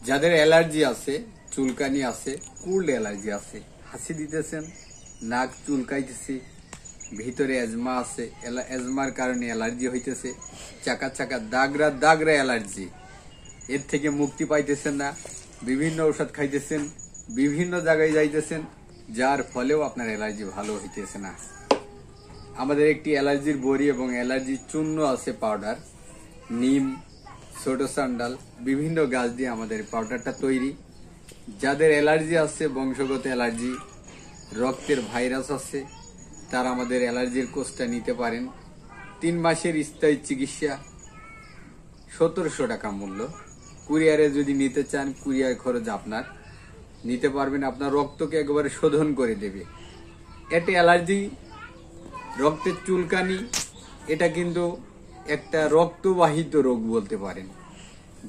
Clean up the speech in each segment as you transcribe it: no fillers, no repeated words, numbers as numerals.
যাদের অ্যালার্জি আছে, চুলকানি আছে, কোল্ড অ্যালার্জি আছে, হাসি দিতেছেন, নাক চুলকাইতেছে, ভিতরে এজমা আছে, এজমার কারণে অ্যালার্জি হইতেছে, চাকা চাকা দাগরা দাগরা অ্যালার্জি, এর থেকে মুক্তি পাইতেছেন না, বিভিন্ন ঔষধ খাইতেছেন, বিভিন্ন জায়গায় যাইতেছেন, যার ফলেও আপনার অ্যালার্জি ভালো হইতেছে না। আমাদের একটি অ্যালার্জির বড়ি এবং অ্যালার্জির চূর্ণ আছে পাউডার, নিম, ছোট সান্ডাল, বিভিন্ন গাছ দিয়ে আমাদের পাউডারটা তৈরি। যাদের অ্যালার্জি আছে, বংশগত অ্যালার্জি, রক্তের ভাইরাস আছে, তারা আমাদের অ্যালার্জির কোর্সটা নিতে পারেন। 3 মাসের স্থায়ী চিকিৎসা, 1700 টাকা মূল্য। কুরিয়ারে যদি নিতে চান, কুরিয়ার খরচ আপনার, নিতে পারবেন। আপনার রক্তকে একেবারে শোধন করে দেবে। এটি অ্যালার্জি, রক্তের চুলকানি, এটা কিন্তু একটা রক্তবাহিত রোগ বলতে পারেন।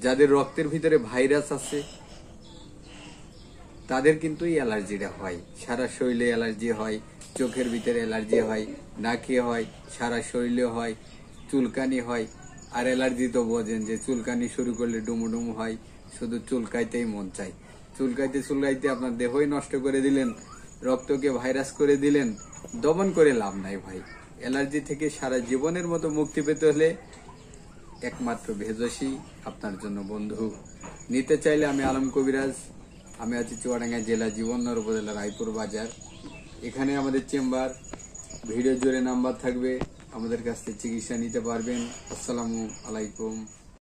যাদের রক্তের ভিতরে ভাইরাস আছে তাদের কিন্তু এই অ্যালার্জিটা হয়। সারা শরীরে অ্যালার্জি হয়, চোখের ভিতরে অ্যালার্জি হয়, নাকে হয়, সারা শরীরে হয়, চুলকানি হয়। আর অ্যালার্জি তো বোঝেন যে চুলকানি শুরু করলে ডুমুডুমু হয়, শুধু চুলকাইতেই মন চায়। চুলকাইতে চুলকাইতে আপনার দেহই নষ্ট করে দিলেন, রক্তকে ভাইরাস করে দিলেন, দমন করে লাভ নাই ভাই। অ্যালার্জি থেকে সারা জীবনের মতো মুক্তি পেতে হলে একমাত্র ভেষজই আপনার জন্য বন্ধু। নিতে চাইলে আমি আলম কবিরাজ, আমি আছি চুয়াডাঙ্গা জেলা জীবননগর উপজেলা রায়পুর বাজার। এখানে আমাদের চেম্বার, ভিডিও জুড়ে নাম্বার থাকবে, আমাদের কাছ থেকে চিকিৎসা নিতে পারবেন। আসসালামু আলাইকুম।